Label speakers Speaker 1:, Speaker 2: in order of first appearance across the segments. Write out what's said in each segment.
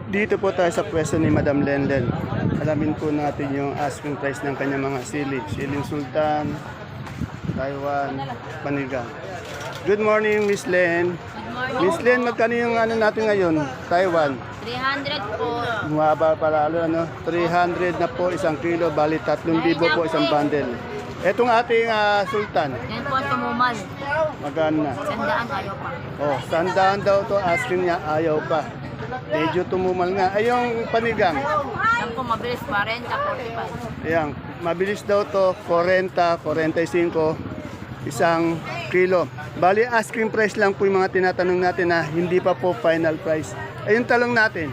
Speaker 1: Dito po tayo sa pwesto ni Madam Lenlen. Alamin po natin yung asking price ng kanyang mga sili. Siling Sultan, Taiwan, Panigang. Good morning, Miss Len. Miss Len, magkano yung ano natin ngayon? Taiwan.
Speaker 2: 300 po.
Speaker 1: Bumaba pa lalo, ano? 300 na po isang kilo, bali 3,000 po isang bundle. Etong ating Sultan,
Speaker 2: Yan po ang tumumal.
Speaker 1: magkano na?
Speaker 2: Sandaan, ayaw pa.
Speaker 1: Oh, sandaan daw to, asking niya, ayaw pa. Medyo tumumal nga. Ay, yung Panigang.
Speaker 2: Yan po mabilis, 40, 45.
Speaker 1: Ayan, mabilis daw to, 40, 45, isang kilo. Bali, asking price lang po yung mga tinatanong natin na hindi pa po final price. Ayun talong natin,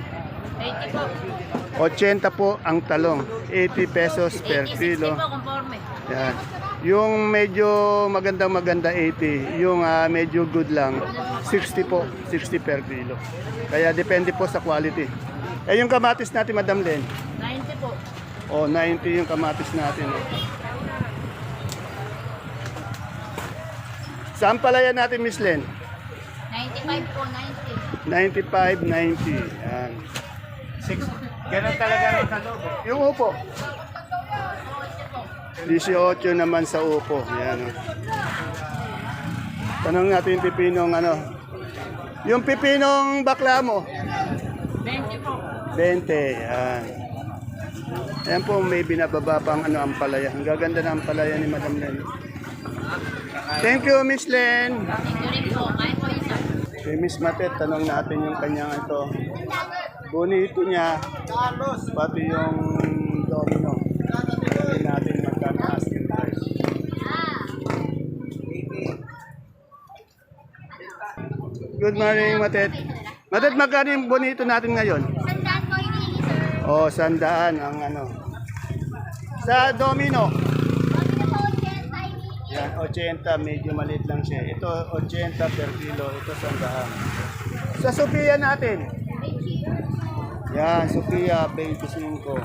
Speaker 2: 80 po.
Speaker 1: 80 po ang talong, 80 pesos per
Speaker 2: 80, 60
Speaker 1: kilo.
Speaker 2: po, conforme.
Speaker 1: Yan. Yung medyo maganda 80, yung medyo good lang, 60 po, 60 per kilo. Kaya depende po sa quality. Eh yung kamatis natin, Madam Len,
Speaker 2: 90 po.
Speaker 1: oh, 90 yung kamatis natin. Saan palaya natin, Miss Len?
Speaker 2: 95 po,
Speaker 1: 95,
Speaker 2: 90.
Speaker 1: 90. Yan.
Speaker 3: Ganun talaga rin sa loob.
Speaker 1: Yung upo. 18 naman sa upo. Yan. Oh. Tanong natin yung pipinong ano. Yung pipinong bakla mo?
Speaker 2: 20 po.
Speaker 1: 20. Yan. Ayan po, may binababa pang ano, ampalaya. Ang gaganda ng ampalaya ni Madam Len. Thank you, Miss Len.
Speaker 2: Thank you rin po. Kahit po isa.
Speaker 1: Si Miss Matet, tanong natin yung kanyang ito. Bonito niya, pati yung domino. Hindi natin magkano asking price. Good morning, Matet. Matet, magkano yung bonito natin ngayon?
Speaker 2: Sandaan po hinihingi, sir.
Speaker 1: Oh, 100 ang ano. Sa domino, yan, 80, medyo maliit lang siya. Ito, 80 per kilo. Ito, 100. Sa Sophia natin, yan, Sophia, 25.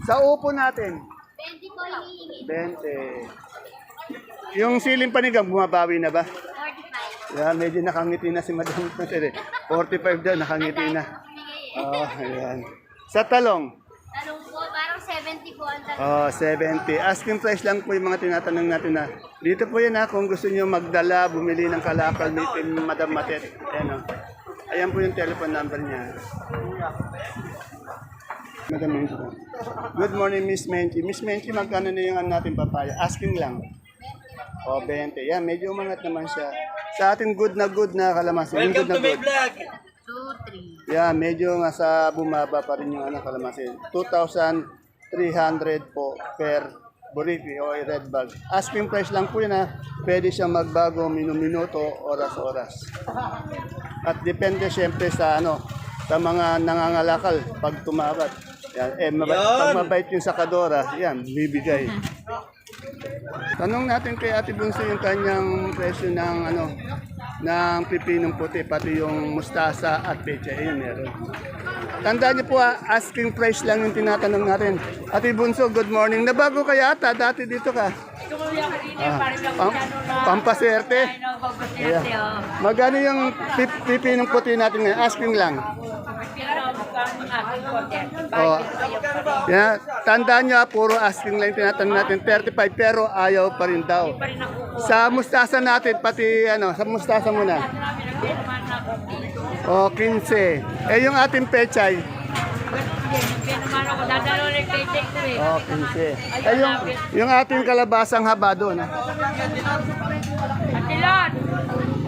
Speaker 1: Sa upo natin,
Speaker 2: 20 po hinihingi.
Speaker 1: 20. Yung siling panigang, bumabawi na ba?
Speaker 2: 45.
Speaker 1: Yan, medyo nakangiti na si Madam. 45 daw, nakangiti na. Oh, ayan. Sa talong,
Speaker 2: Talong po, parang 70 po ang talong.
Speaker 1: oh, 70. Asking price lang po yung mga tinatanong natin na. Dito po yan kung gusto nyo magdala, bumili ng kalakal ni Madam Matet. Ayan, oh. Ayan po yung telephone number niya. Madam Menchi. Good morning, Miss Menchi. Miss Menchi, magkano na yung ano natin papaya? Asking lang. O, 20. Yan, medyo umangat naman siya. Sa ating good na kalamansi. Yung good na good.
Speaker 2: 2, 3.
Speaker 1: Yan, medyo nga sa bumaba pa rin yung ano, kalamansi. 2,300 po per buriti o red bag. Asking price lang po yun ha. Pwede siyang magbago minuto, oras-oras. At depende siyempre sa ano, sa mga nangangalakal pag tumawad. Yan, pag mabait yung sakadora, yan, bibigay. Tanong natin kay Ate Bunso yung kanyang presyo ng ano, ng pipinong puti, pati yung mustasa at pecha. Ayun, meron. Tandaan niyo po, asking price lang yung tinatanong natin. Ate Bunso, good morning. Nabago ka yata, dati dito ka. Pampaserte. Yeah. Magkano yung pipinong puti natin ngayon? Asking lang. Oh. Yeah. Tandaan nyo, puro asking lang tinatanong natin. 35 pero ayaw pa rin daw. Sa mustasa natin, pati ano, sa mustasa muna. O, 15. Eh, yung ating pechay. O, 15. Eh, yung ating kalabasang haba doon.
Speaker 2: Atilon,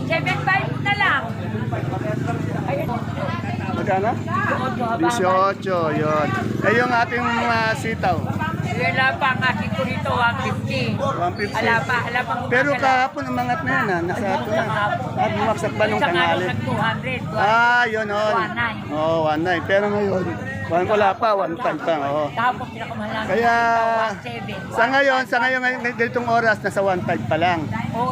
Speaker 2: 7.5 na lang.
Speaker 1: Magkano? 18, yun. Eh, yung ating sitaw.
Speaker 2: Wala pa ang aking ko rito, 150.
Speaker 1: 150.
Speaker 2: Wala pa
Speaker 1: Pero kahapon, umangat na yan, ha? Nasa ito na. At bumaksak ba nung
Speaker 2: Isang araw
Speaker 1: tangali?
Speaker 2: nag 200.
Speaker 1: Yun, on.
Speaker 2: 19.
Speaker 1: Oh, 19. Pero ngayon, wala pa, 1.5 pa. Oh.
Speaker 2: Tapos pinakamahal
Speaker 1: Kaya,
Speaker 2: 1.7.
Speaker 1: sa ngayon, ganitong oras, nasa 1.5 pa lang.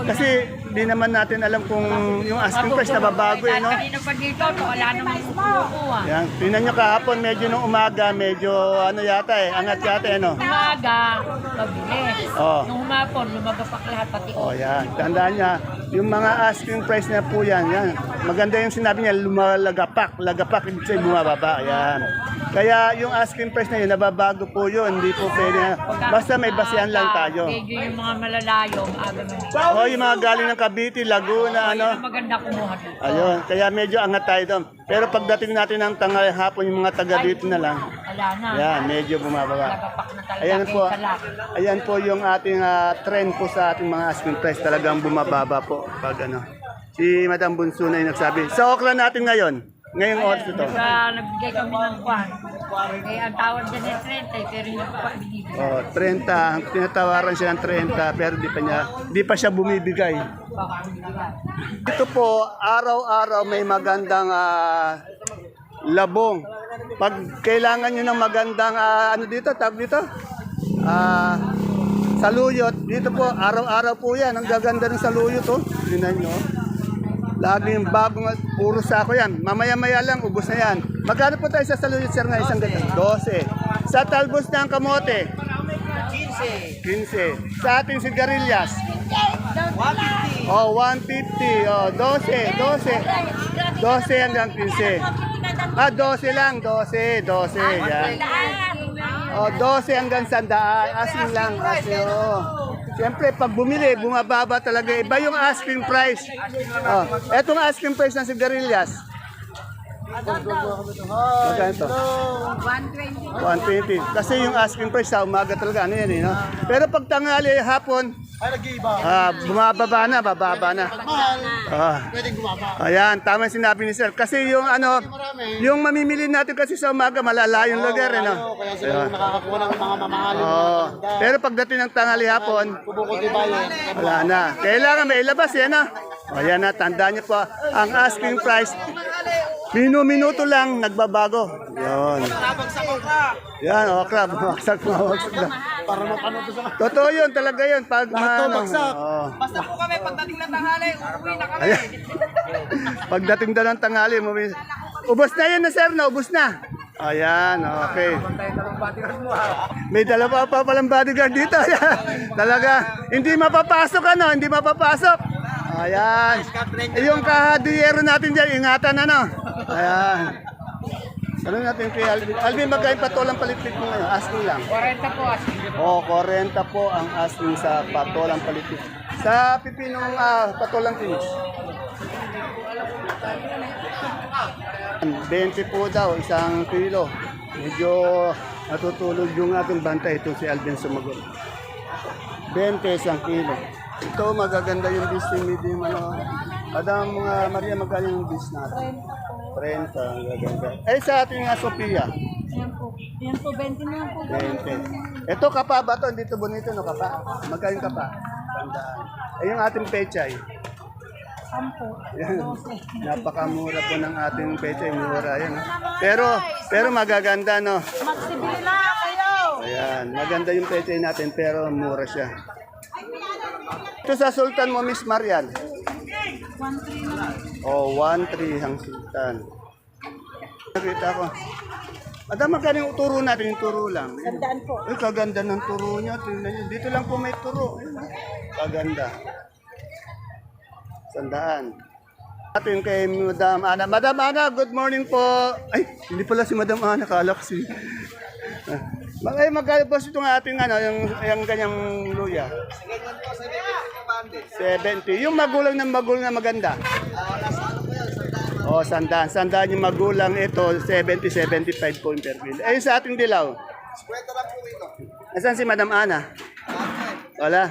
Speaker 1: Kasi, di naman natin alam kung yung asking price na babago, eh, no?
Speaker 2: Kanina pa dito, wala namang kumukuha.
Speaker 1: Yan, tingnan nyo kahapon, medyo nung umaga, medyo ano yata angat yata no?
Speaker 2: Umaga, mabilis.
Speaker 1: Oh.
Speaker 2: Nung humapon, lumagapak lahat pati.
Speaker 1: Oh, yan. Tandaan niya, Yung mga asking price na po yan. Maganda yung sinabi niya, lumalagapak. Lagapak, ibig sabihin bumababa. Yan. Kaya yung asking price na yun, nababago po yun. Hindi po pwede na. Basta may basihan lang tayo.
Speaker 2: Medyo yung mga malalayo, maaga na.
Speaker 1: O, yung mga galing ng Cavite, Laguna, ano.
Speaker 2: Maganda kumuha dito.
Speaker 1: Ayun, kaya medyo angat tayo doon. Pero pagdating natin ng tanghali hapon, yung mga taga dito na lang,
Speaker 2: Wala na.
Speaker 1: yan, medyo bumababa.
Speaker 2: Nagapak na talaga.
Speaker 1: Ayan po,
Speaker 2: kaysa lang.
Speaker 1: ayan po yung ating trend po sa ating mga asking price. Talagang bumababa po pag ano. Si Madam Bunso na yung nagsabi. Sa okra natin ngayon, ngayong oras ito.
Speaker 2: Nagbigay kami ng kwan. Eh, ang tawad dyan ay 30, pero hindi ko pa binibigay.
Speaker 1: Oh, 30, ang tinatawaran siya ng 30 pero di pa siya bumibigay.
Speaker 2: Baka binibigay.
Speaker 1: Ito po, araw-araw may magandang labong. Pag kailangan nyo ng magandang ano dito, tawag dito? Saluyot. Dito po, araw-araw po yan. Ang gaganda ng saluyot, oh. Tingnan nyo. Laging bagong, puro sako yan. Mamaya-maya lang, ubos na yan. Magkano po tayo sa saluyot, sir, nga isang ganito? 12. Sa talbos ng kamote? 15. Sa ating sigarilyas? 150. Oh, 150. Oh, 12. 12 hanggang 15. 12 lang. 12. Yan. Oh, 12 hanggang 100. Asin lang. Asin, oh. Siyempre, pag bumili, bumababa talaga. Iba yung asking price. Oh, etong asking price ng sigarilyas. Magkano ito? 120. Kasi yung asking price sa umaga talaga, ano yan eh, no? Pero pag tanghali, hapon, bumababa na, bababa na. Pwedeng bumaba. Ayan, tama yung sinabi ni sir. Kasi yung ano, yung mamimili natin kasi sa umaga, malalayong lugar, eh, no?
Speaker 4: Kaya sila yung nakakakuha ng mga mamahalin.
Speaker 1: Pero pagdating ng tanghali hapon, wala na. Kailangan may ilabas, yan na. Ayan na, tandaan niyo po, ang asking price, minuto lang, nagbabago. Yan. Yan, okra, bumagsak na.
Speaker 4: Para mapanood sa
Speaker 1: Totoo yun, talaga yun. Pag
Speaker 4: bagsak.
Speaker 2: Basta po kami, pagdating ng tanghali, uuwi na kami.
Speaker 1: Ayan. Pagdating daw ng tanghali, ubos na yan na sir, na ubos na. Ayan, okay. May dalawa pa palang bodyguard dito. Ayan. Talaga, hindi mapapasok ano, hindi mapapasok. Ayan. Yung kahadiyero natin dyan, ingatan ano. Ayan. Ano natin kay Alvin? Alvin, magkain patolang palitpit mo ngayon? Asking lang.
Speaker 2: 40 po, asking.
Speaker 1: O, 40 po ang asking sa patolang palitpit. Sa pipinong patolang tinis. 20 po daw, isang kilo. Medyo natutulog yung ating bantay. Ito si Alvin sumagot. 20 isang kilo. Ito magaganda yung bis ni medium ano. Madam Maria, magkano yung bis natin? 30, ang gaganda. Eh sa ating Sophia?
Speaker 5: Yan po, 20 na lang po.
Speaker 1: 20. Ito kapa ba to? Dito bonito no kapa? Magkano yung kapa? Tandaan. Eh yung ating pechay?
Speaker 5: 10.
Speaker 1: Yan. Napakamura po ng ating pechay. Mura yan. Pero magaganda no?
Speaker 5: Magsibili na kayo!
Speaker 1: Ayan. Maganda yung pechay natin pero mura siya. Ito sa Sultan mo, Miss Marian.
Speaker 5: 1-3 na lang.
Speaker 1: Oh, 1-3 ang Sultan. Nakita ko. Madam, magkano yung turo natin? Yung turo lang.
Speaker 5: Sandaan po.
Speaker 1: Ay, kaganda ng turo niya. Tingnan niyo. Dito lang po may turo. Ayun, kaganda. Sandaan. Atin kay Madam Ana. Madam Ana, good morning po. Ay, hindi pala si Madam Ana. Kala ko si... Ay, magkano po itong ating ano, yung ganyang luya? 70. Yung magulang na maganda. Oh, sandaan. Sandaan yung magulang ito, 70, 75 po per kilo. Eh, sa ating dilaw? 50 lang po ito. Asan si Madam Ana? Wala.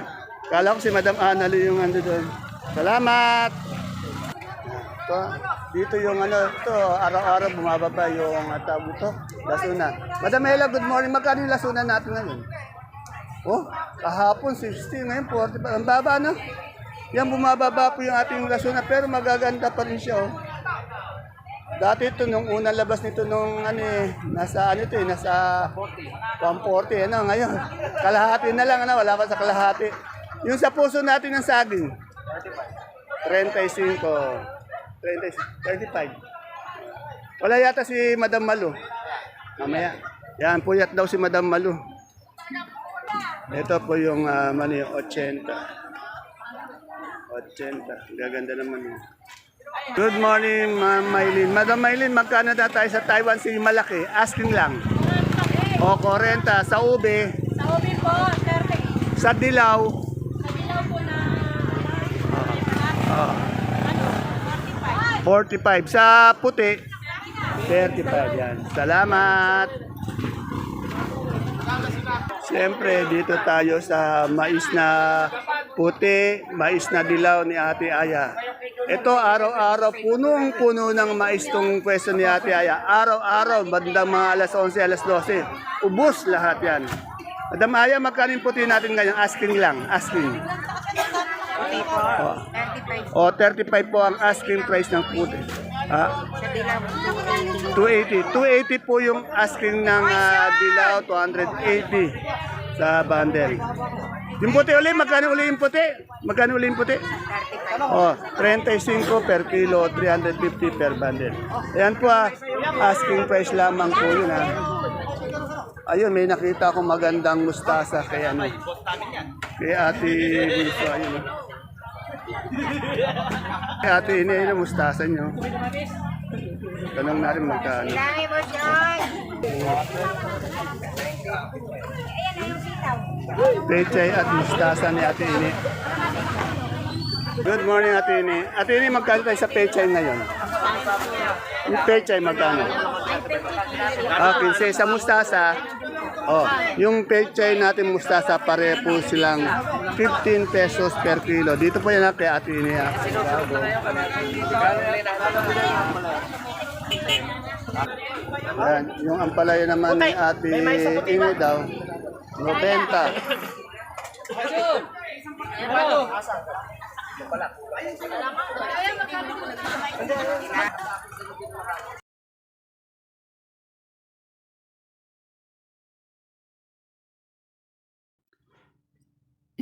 Speaker 1: Kala ko si Madam Ana yung ano doon. Salamat! Ito, dito yung ano, ito, araw-araw bumababa yung tawag ito, lasuna. Madam Ella, good morning. Magkano yung lasuna natin ngayon? Oh, kahapon 60, ngayon 40. Ang baba, no? Yan, bumababa po yung ating lasuna, pero magaganda pa rin siya, oh. Dati ito, nung unang labas nito, nung ano eh, nasa ano ito eh, nasa 140, ano, ngayon. Kalahati na lang, ano, wala pa sa kalahati. Yung sa puso natin ng saging, 35. 35. Wala yata si Madam Malu. Mamaya. Yan, puyat daw si Madam Malu. Ito po yung mani, 80. 80. 80. Gaganda naman yun. Good morning, Ma'am Maylin. Madam Maylin, magkano na tayo sa Taiwan Sea malaki? Asking lang. O, 40. Sa ube,
Speaker 5: Sa ubi po, 30.
Speaker 1: sa dilaw,
Speaker 5: Sa dilaw po na
Speaker 1: 45. Sa puti, 35. Yan. Salamat. Siyempre, dito tayo sa mais na puti, mais na dilaw ni Ate Aya. Ito, araw-araw, punong-puno ng mais tong pwesto ni Ate Aya. Araw-araw, bandang mga alas 11, alas 12. Ubus lahat yan. Madam Aya, magkano yung puti natin ngayon? Asking lang, asking. O, 35 po ang asking price ng puti. Ah, 280. 280 po yung asking ng dilaw, 280 sa bundle. Yung puti uli, magkano uli yung puti? Magkano uli yung puti? Oh, 35 per kilo, 350 per bundle. Ayan po asking price lamang po yun Ayun, may nakita akong magandang mustasa kay ano. Kay Ate Miso, ayun. Kay Ate Ine, ayun ang mustasa nyo. Tanong natin magkano. Pechay at mustasa ni Ate Ine. Good morning, Ate Ine. Ate Ine, magkano tayo sa pechay ngayon? Yung pechay, magkano? 15 sa mustasa. Oh, yung pechay natin mustasa, pare po silang 15 pesos per kilo. Dito po yan kay Ate Ine. Yan, yung ampalaya naman ni Ate Ine daw, 90.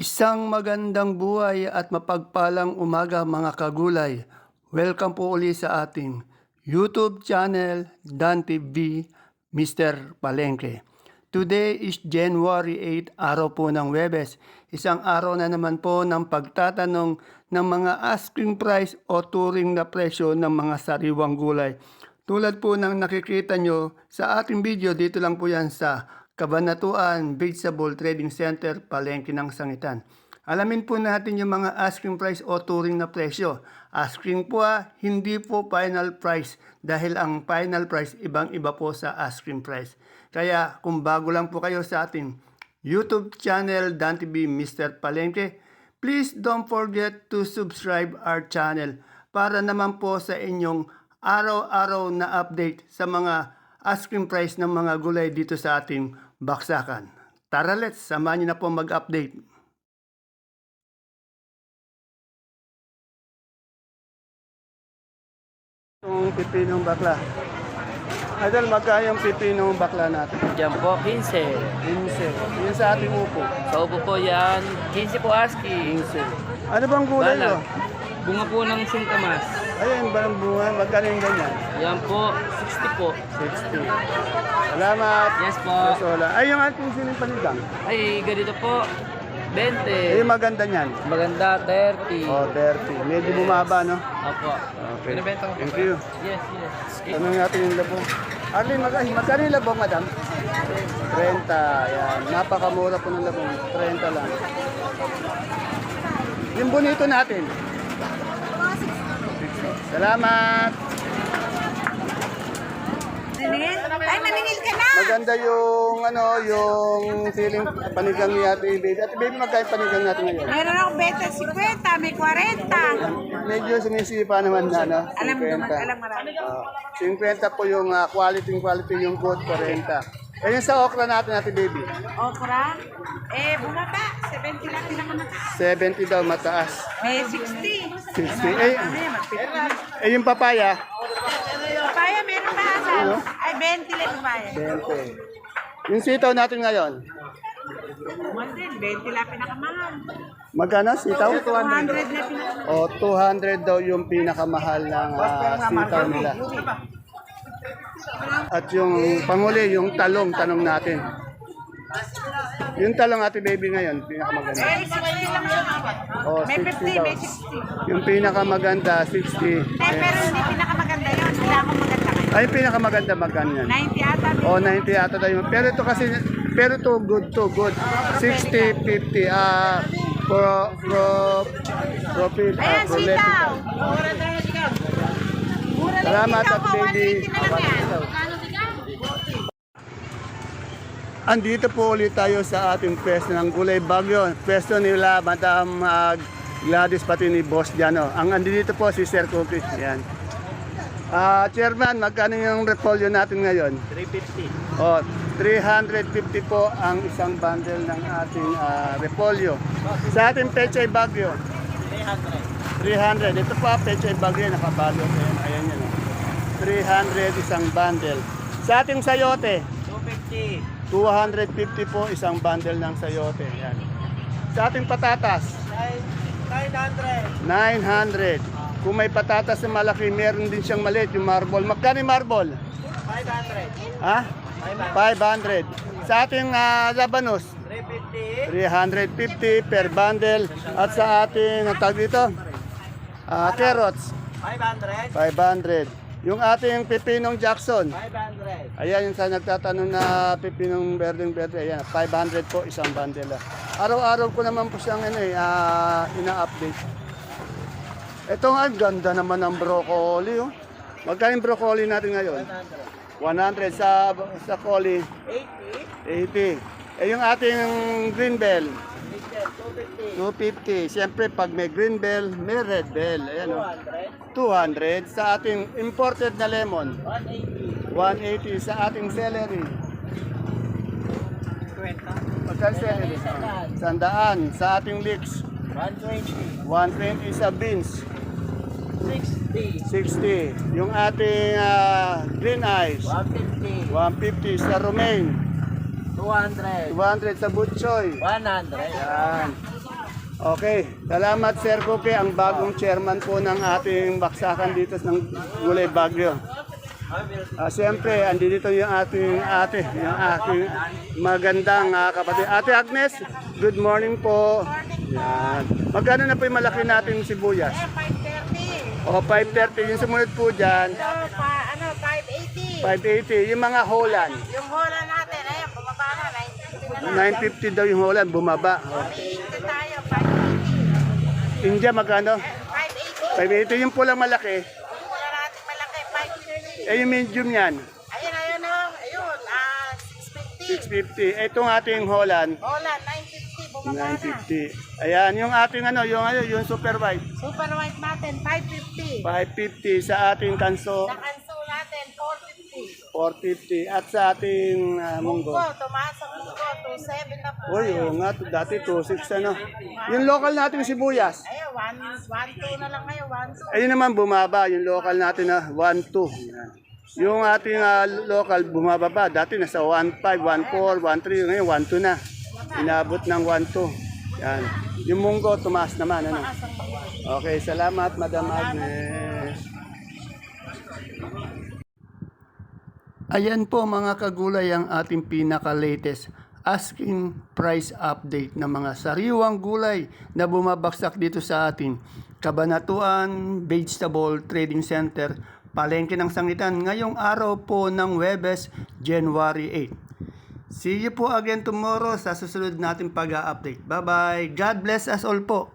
Speaker 1: Isang magandang buhay at mapagpalang umaga mga kagulay. Welcome po uli sa ating YouTube channel, Dan TV, Mr. Palengke. Today is January 8, araw po ng Webes. Isang araw na naman po ng pagtatanong ng mga asking price o turing na presyo ng mga sariwang gulay. Tulad po ng nakikita nyo sa ating video, dito lang po yan sa Kabanatuan Vegetable Trading Center, Palengke ng Sangitan. Alamin po natin yung mga asking price o turing na presyo. Asking po hindi po final price dahil ang final price ibang-iba po sa asking price. Kaya kung bago lang po kayo sa ating YouTube channel, Dan TV Mr. Palengke, please don't forget to subscribe our channel para naman po sa inyong araw-araw na update sa mga asking price ng mga gulay dito sa ating baksakan. Tara, let's samahan niyo na po mag-update. Itong pipinong bakla. Idol, magkano yung pipinong bakla natin?
Speaker 6: Diyan po, 15.
Speaker 1: 15. Yun sa ating upo.
Speaker 6: Sa upo po yan, 15 po ASCII.
Speaker 1: 15. Ano bang gulay
Speaker 6: Balag.
Speaker 1: yun?
Speaker 6: Bunga po ng singkamas.
Speaker 1: Ayun, barang bunga. Magkano yung ganyan?
Speaker 6: Yan po, 60 po.
Speaker 1: 60. Salamat.
Speaker 6: Yes po.
Speaker 1: Yes, wala. Ay, yung ating sining panigang.
Speaker 6: Ay, ganito po, 20.
Speaker 1: Ay, yung maganda niyan.
Speaker 6: Maganda, 30.
Speaker 1: Oh, 30. Medyo bumaba, no?
Speaker 6: Opo.
Speaker 1: Okay.
Speaker 6: Binibenta ko po.
Speaker 1: Thank you.
Speaker 6: Yes, yes.
Speaker 1: Tanong natin yung labong. Arlene, magkano yung labong, madam? 30. Yan. Napakamura po ng labong. 30 lang. Yung bonito natin. Salamat.
Speaker 5: Ay, maningil ka na!
Speaker 1: Maganda yung yung feeling panigang ni Ate Baby. Ate Baby, magkano yung panigang natin ngayon?
Speaker 5: Meron akong beta 50, may 40.
Speaker 1: Medyo sumisipa naman na, no?
Speaker 5: Alam mo naman,
Speaker 1: 50.
Speaker 5: alam marami.
Speaker 1: 50 po yung quality yung good, 40. Eh, yung sa okra natin, Ate Baby.
Speaker 5: Okra, bumaba. 70 lang pinakamataas.
Speaker 1: 70 daw mataas.
Speaker 5: May 60.
Speaker 1: 60. Yung papaya,
Speaker 5: Papaya, meron pa asa. Ay, 20 lang papaya.
Speaker 1: 20. Yung sitaw natin ngayon,
Speaker 5: 20 lang pinakamahal.
Speaker 1: magkano sitaw?
Speaker 5: 200 na pinakamahal.
Speaker 1: O, 200 daw yung pinakamahal ng sitaw nila. At yung panguli, yung tanong natin. Yung talong Ate Baby ngayon, pinakamaganda.
Speaker 5: Eh, 60 lang siya.
Speaker 1: Oh,
Speaker 5: May
Speaker 1: 60
Speaker 5: 50,
Speaker 1: daw.
Speaker 5: may 60.
Speaker 1: Yung pinakamaganda, 60.
Speaker 5: Eh, pero hindi pinakamaganda yun. Wala akong maganda ngayon.
Speaker 1: Ay, pinakamaganda magkano yan?
Speaker 5: 90 ata.
Speaker 1: Oh, 90 ata tayo. Pero ito kasi, pero to good. 60, 50. Profit.
Speaker 5: Ayan, sitaw. Mura lang
Speaker 1: Salamat,
Speaker 5: sitaw
Speaker 1: At
Speaker 5: ko.
Speaker 1: Baby.
Speaker 5: 180 na lang yan.
Speaker 1: Andito po ulit tayo sa ating pwesto ng Gulay Bagyo. Pwesto nila Madam Gladys pati ni Boss Jano. Ang andito po si Sir Cookie. Yan. Chairman, magkano yung repolyo natin ngayon?
Speaker 3: 350.
Speaker 1: Oh, 350 po ang isang bundle ng ating repolyo. Sa ating Pechay Bagyo, 300. Ito pa, Pechay Bagyo, nakabalot. Ayan yan. 300 isang bundle. Sa ating sayote,
Speaker 3: 250.
Speaker 1: 250 po isang bundle ng sayote. Yan. Sa ating patatas,
Speaker 3: 900.
Speaker 1: 900. Kung may patatas na malaki, meron din siyang maliit, yung marble. Magkano yung marble?
Speaker 3: 500.
Speaker 1: Ha? 500. Sa ating labanos,
Speaker 3: 350.
Speaker 1: 350 per bundle. At sa ating, ang tawag dito, carrots,
Speaker 3: 500.
Speaker 1: 500. Yung ating pipinong Jackson,
Speaker 3: 500.
Speaker 1: ayan yung sa nagtatanong na pipinong berdeng-berde, ayan, 500 po isang bundle. Araw-araw ko naman po siyang ina-update. Ito nga, ganda naman ng broccoli. Oh. Magkano yung broccoli natin ngayon? 100 sa coli,
Speaker 3: 80.
Speaker 1: 80. Eh yung ating green bell, 250.
Speaker 3: 250.
Speaker 1: Siyempre, pag may green bell, may red bell. Ayan, oh. 200. Sa ating imported na lemon,
Speaker 3: 180.
Speaker 1: 180. Sa ating celery,
Speaker 3: 20.
Speaker 1: magkano celery? 100. Sa ating leeks,
Speaker 3: 120.
Speaker 1: 120. Sa beans,
Speaker 3: 60.
Speaker 1: 60. Yung ating green eyes,
Speaker 3: 150.
Speaker 1: 150. Sa romaine,
Speaker 3: 200.
Speaker 1: 200. Sa butchoy,
Speaker 3: 100.
Speaker 1: yan. Okay, salamat Sir Cookie, ang bagong chairman po ng ating baksakan dito ng Gulay Bagyo. Siyempre, andito yung ating ate, yung ating magandang kapatid. Ate Agnes, good morning po. Yan. Magkano na po yung malaki nating sibuyas?
Speaker 5: Eh, 530.
Speaker 1: O, 530. Yung sumunod po dyan,
Speaker 5: Ito, 580.
Speaker 1: 580. Yung mga Holland,
Speaker 5: Yung hola natin, ayan, bumaba na. 950 na lang.
Speaker 1: 950 daw yung Holland, bumaba.
Speaker 5: Dito tayo, 580.
Speaker 1: India, magkano?
Speaker 5: 580.
Speaker 1: 580. Yung pulang malaki.
Speaker 5: Yung hola natin malaki, 550.
Speaker 1: Eh, yung medium yan,
Speaker 5: Ayun, ayun, oh. Ayun, 650.
Speaker 1: 650. Itong ating Holland,
Speaker 5: Hola, 950, bumaba na.
Speaker 1: 950. Ayan, yung ating yung super white,
Speaker 5: Super white natin, 550.
Speaker 1: 550 sa ating kanso,
Speaker 5: Sa kanso natin, 450.
Speaker 1: 450 at sa ating munggo.
Speaker 5: Munggo, tumaas ang munggo, 27 na po.
Speaker 1: Uy, oo nga, dati 26 ano. Yung local nating sibuyas,
Speaker 5: Ayun, 1-2 na lang ngayon, 1-2.
Speaker 1: ayun naman bumaba, yung local natin na 1.2. Yan. Yung ating local bumaba pa, dati nasa 1.5, 1.4, 1.3, ngayon 1.2 na. Inabot ng 1.2. Yan. Yung munggo tumaas naman ano. Okay, salamat Madam Agnes. Ayan po mga kagulay ang ating pinaka-latest asking price update ng mga sariwang gulay na bumabagsak dito sa ating Cabanatuan Vegetable Trading Center, Palengke ng Sangitan, ngayong araw po ng Huwebes, January 8. See you po again tomorrow sa susunod nating pag-update. Bye-bye. God bless us all po.